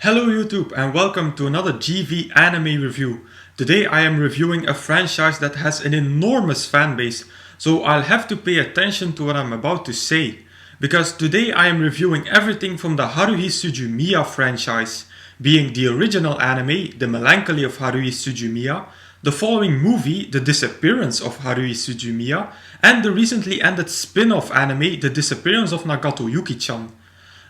Hello YouTube and welcome to another GV anime review. Today I am reviewing a franchise that has an enormous fanbase, so I'll have to pay attention to what I'm about to say. Because today I am reviewing everything from the Haruhi Suzumiya franchise, being the original anime, The Melancholy of Haruhi Suzumiya, the following movie, The Disappearance of Haruhi Suzumiya, and the recently ended spin-off anime, The Disappearance of Nagato Yuki-chan.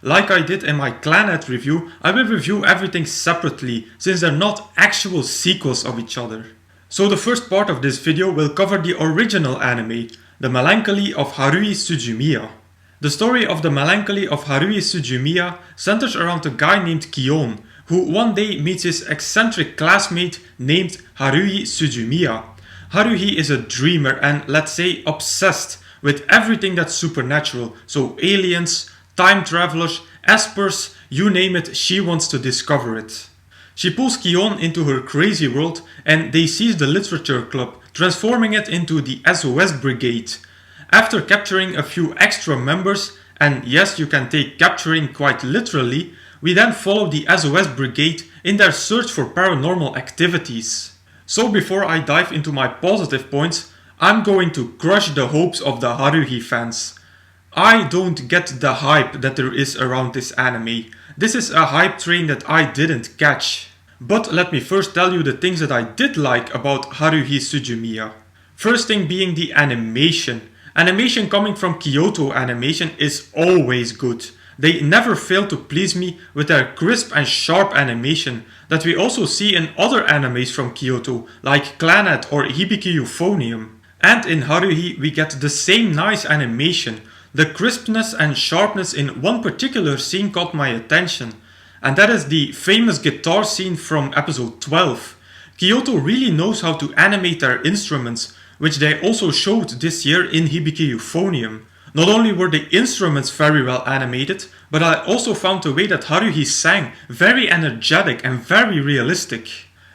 Like I did in my Clannad review, I will review everything separately, since they're not actual sequels of each other. So the first part of this video will cover the original anime, The Melancholy of Haruhi Suzumiya. The story of The Melancholy of Haruhi Suzumiya centers around a guy named Kion, who one day meets his eccentric classmate named Haruhi Suzumiya. Haruhi is a dreamer and, let's say, obsessed with everything that's supernatural, so aliens, time travelers, espers, you name it, she wants to discover it. She pulls Kion into her crazy world and they seize the literature club, transforming it into the SOS Brigade. After capturing a few extra members, and yes, you can take capturing quite literally, we then follow the SOS Brigade in their search for paranormal activities. So before I dive into my positive points, I'm going to crush the hopes of the Haruhi fans. I don't get the hype that there is around this anime. This is a hype train that I didn't catch. But let me first tell you the things that I did like about Haruhi Suzumiya. First thing being the animation. Animation coming from Kyoto Animation is always good. They never fail to please me with their crisp and sharp animation that we also see in other animes from Kyoto, like Clannad or Hibiki Euphonium. And in Haruhi we get the same nice animation. The crispness and sharpness in one particular scene caught my attention, and that is the famous guitar scene from episode 12. Kyoto really knows how to animate their instruments, which they also showed this year in Hibiki Euphonium. Not only were the instruments very well animated, but I also found the way that Haruhi sang very energetic and very realistic.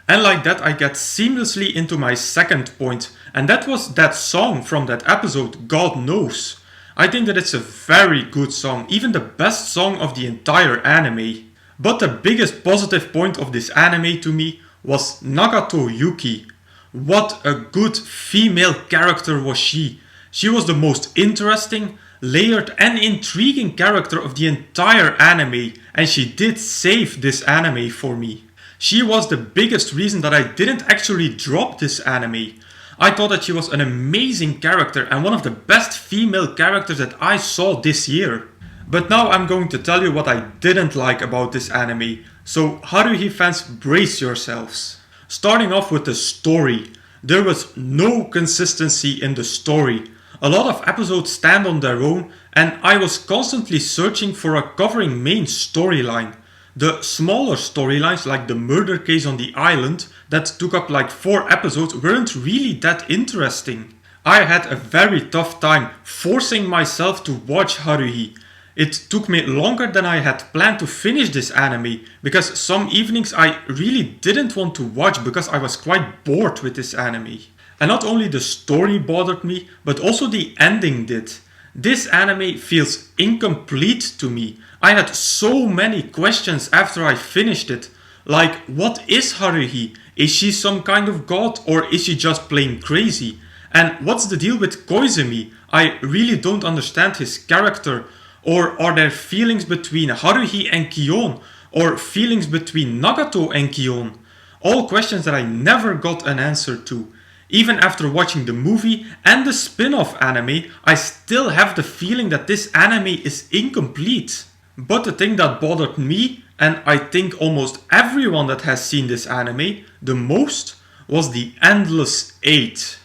And like that I get seamlessly into my second point, and that was that song from that episode, God Knows. I think that it's a very good song, even the best song of the entire anime. But the biggest positive point of this anime to me was Nagato Yuki. What a good female character was she. She was the most interesting, layered and intriguing character of the entire anime, and she did save this anime for me. She was the biggest reason that I didn't actually drop this anime. I thought that she was an amazing character and one of the best female characters that I saw this year. But now I'm going to tell you what I didn't like about this anime, so Haruhi fans, brace yourselves. Starting off with the story. There was no consistency in the story. A lot of episodes stand on their own and I was constantly searching for a covering main storyline. The smaller storylines, like the murder case on the island that took up like 4 episodes, weren't really that interesting. I had a very tough time forcing myself to watch Haruhi. It took me longer than I had planned to finish this anime, because some evenings I really didn't want to watch because I was quite bored with this anime. And not only the story bothered me, but also the ending did. This anime feels incomplete to me. I had so many questions after I finished it. Like, what is Haruhi? Is she some kind of god or is she just plain crazy? And what's the deal with Koizumi? I really don't understand his character. Or are there feelings between Haruhi and Kion? Or feelings between Nagato and Kion? All questions that I never got an answer to. Even after watching the movie and the spin-off anime, I still have the feeling that this anime is incomplete. But the thing that bothered me, and I think almost everyone that has seen this anime, the most, was the endless 8.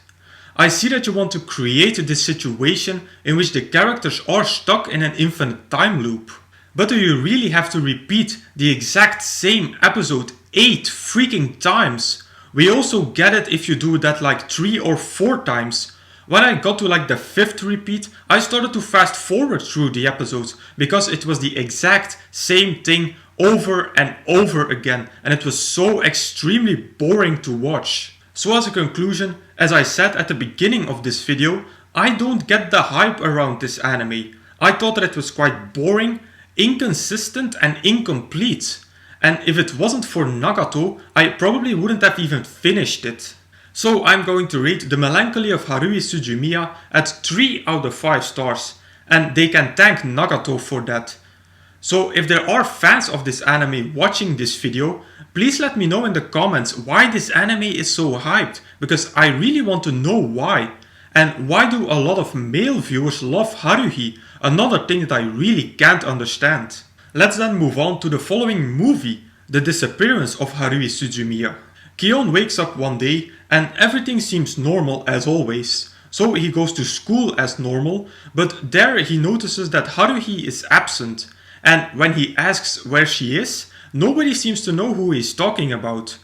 I see that you want to create this situation in which the characters are stuck in an infinite time loop. But do you really have to repeat the exact same episode 8 freaking times? We also get it if you do that like 3 or 4 times. When I got to like the 5th repeat, I started to fast forward through the episodes because it was the exact same thing over and over again, and it was so extremely boring to watch. So as a conclusion, as I said at the beginning of this video, I don't get the hype around this anime. I thought that it was quite boring, inconsistent and incomplete. and if it wasn't for Nagato, I probably wouldn't have even finished it. So I'm going to rate The Melancholy of Haruhi Suzumiya at 3 out of 5 stars, and they can thank Nagato for that. So if there are fans of this anime watching this video, please let me know in the comments why this anime is so hyped, because I really want to know why. And why do a lot of male viewers love Haruhi, another thing that I really can't understand. Let's then move on to the following movie, The Disappearance of Haruhi Suzumiya. Kion wakes up one day and everything seems normal as always. So he goes to school as normal, but there he notices that Haruhi is absent. And when he asks where she is, nobody seems to know who he is talking about.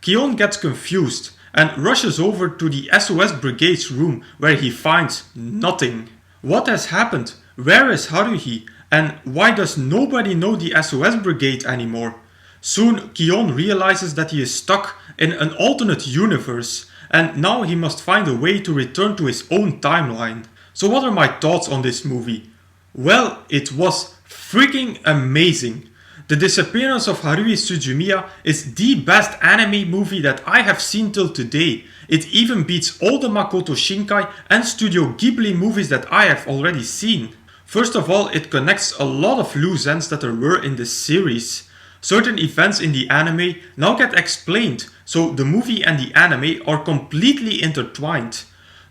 Kion gets confused and rushes over to the SOS Brigade's room where he finds nothing. What has happened? Where is Haruhi? And why does nobody know the SOS Brigade anymore? Soon Kion realizes that he is stuck in an alternate universe and now he must find a way to return to his own timeline. So what are my thoughts on this movie? Well, it was freaking amazing. The Disappearance of Haruhi Suzumiya is the best anime movie that I have seen till today. It even beats all the Makoto Shinkai and Studio Ghibli movies that I have already seen. First of all, it connects a lot of loose ends that there were in this series. Certain events in the anime now get explained, so the movie and the anime are completely intertwined.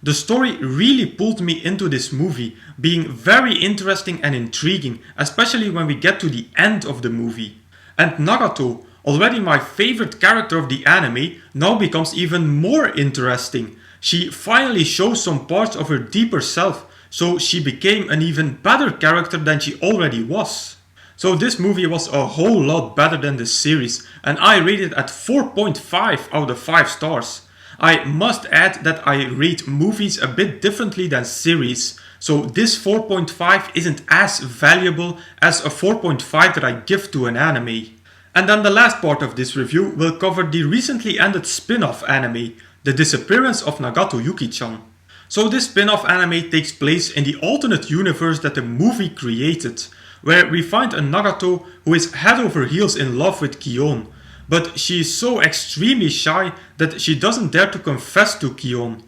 The story really pulled me into this movie, being very interesting and intriguing, especially when we get to the end of the movie. And Nagato, already my favorite character of the anime, now becomes even more interesting. She finally shows some parts of her deeper self, so she became an even better character than she already was. So this movie was a whole lot better than the series, and I rate it at 4.5 out of 5 stars. I must add that I rate movies a bit differently than series, so this 4.5 isn't as valuable as a 4.5 that I give to an anime. And then the last part of this review will cover the recently ended spin-off anime, The Disappearance of Nagato Yuki-chan. So this spin-off anime takes place in the alternate universe that the movie created, where we find a Nagato who is head over heels in love with Kion. But she is so extremely shy that she doesn't dare to confess to Kion.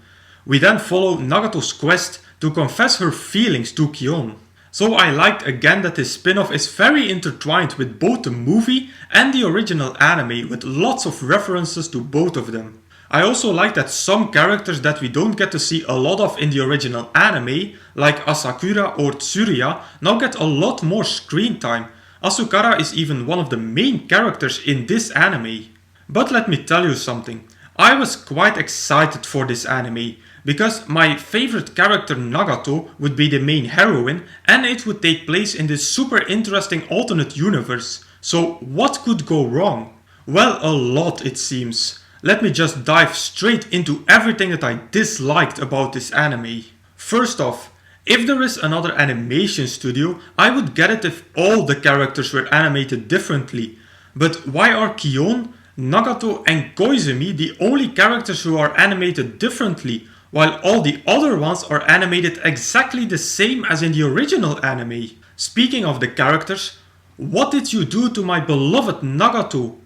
We then follow Nagato's quest to confess her feelings to Kion. So I liked again that this spin-off is very intertwined with both the movie and the original anime, with lots of references to both of them. I also like that some characters that we don't get to see a lot of in the original anime, like Asakura or Tsuruya, now get a lot more screen time. Asukara is even one of the main characters in this anime. But let me tell you something, I was quite excited for this anime, because my favorite character Nagato would be the main heroine and it would take place in this super interesting alternate universe. So what could go wrong? Well, a lot it seems. Let me just dive straight into everything that I disliked about this anime. First off, if there is another animation studio, I would get it if all the characters were animated differently. But why are Kion, Nagato and Koizumi the only characters who are animated differently, while all the other ones are animated exactly the same as in the original anime? Speaking of the characters, what did you do to my beloved Nagato?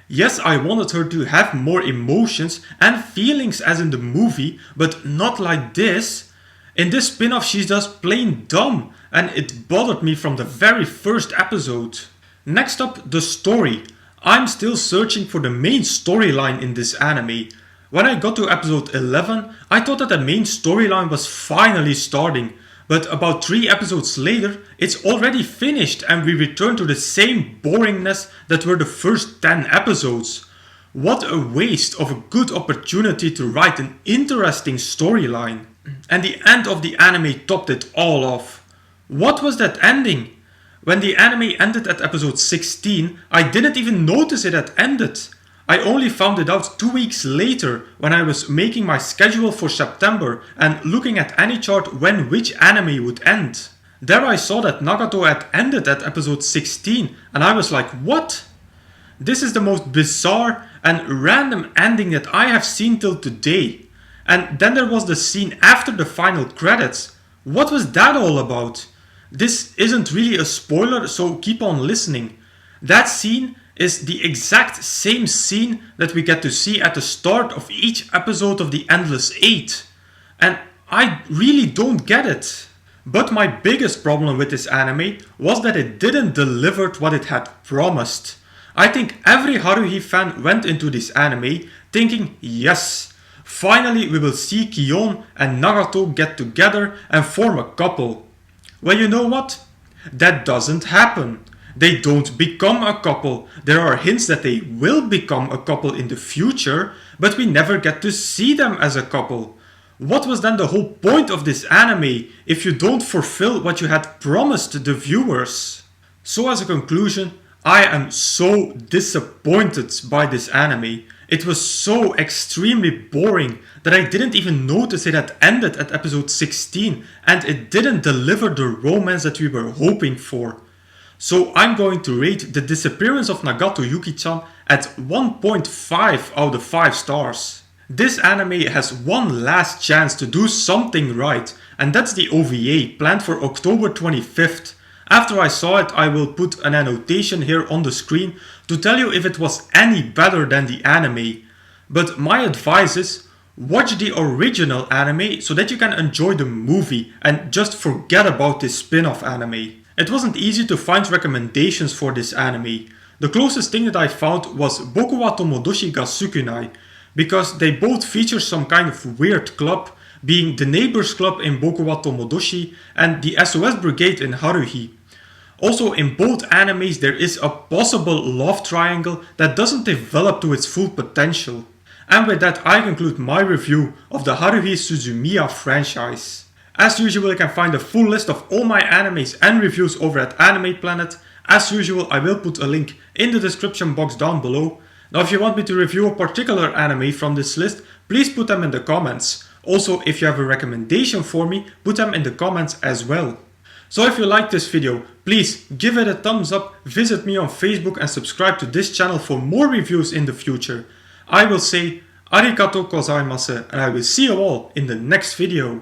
Yes, I wanted her to have more emotions and feelings as in the movie, but not like this. In this spin-off she's just plain dumb, and it bothered me from the very first episode. Next up, the story. I'm still searching for the main storyline in this anime. When I got to episode 11, I thought that the main storyline was finally starting, but about 3 episodes later, it's already finished and we return to the same boringness that were the first 10 episodes. What a waste of a good opportunity to write an interesting storyline. And the end of the anime topped it all off. What was that ending? When the anime ended at episode 16, I didn't even notice it had ended. I only found it out 2 weeks later when I was making my schedule for September and looking at AniChart when which anime would end. There I saw that Nagato had ended at episode 16 and I was like, what? This is the most bizarre and random ending that I have seen till today. And then there was the scene after the final credits. What was that all about? This isn't really a spoiler, so keep on listening. That scene is the exact same scene that we get to see at the start of each episode of the Endless Eight. And I really don't get it. But my biggest problem with this anime was that it didn't deliver what it had promised. I think every Haruhi fan went into this anime thinking, yes, finally we will see Kion and Nagato get together and form a couple. Well, you know what? That doesn't happen. They don't become a couple. There are hints that they will become a couple in the future, but we never get to see them as a couple. What was then the whole point of this anime if you don't fulfill what you had promised the viewers? So as a conclusion, I am so disappointed by this anime. It was so extremely boring that I didn't even notice it had ended at episode 16 and it didn't deliver the romance that we were hoping for. So I'm going to rate The Disappearance of Nagato Yuki-chan at 1.5 out of 5 stars. This anime has one last chance to do something right, and that's the OVA planned for October 25th. After I saw it, I will put an annotation here on the screen to tell you if it was any better than the anime. But my advice is, watch the original anime so that you can enjoy the movie and just forget about this spin-off anime. It wasn't easy to find recommendations for this anime. The closest thing that I found was Boku wa Tomodachi ga Sukunai, because they both feature some kind of weird club, being the Neighbors Club in Boku wa Tomodachi and the SOS Brigade in Haruhi. Also, in both animes there is a possible love triangle that doesn't develop to its full potential. And with that I conclude my review of the Haruhi Suzumiya franchise. As usual, you can find a full list of all my animes and reviews over at Anime Planet. As usual, I will put a link in the description box down below. Now if you want me to review a particular anime from this list, please put them in the comments. Also, if you have a recommendation for me, put them in the comments as well. So if you liked this video, please give it a thumbs up, visit me on Facebook and subscribe to this channel for more reviews in the future. I will say arigatou gozaimasu and I will see you all in the next video.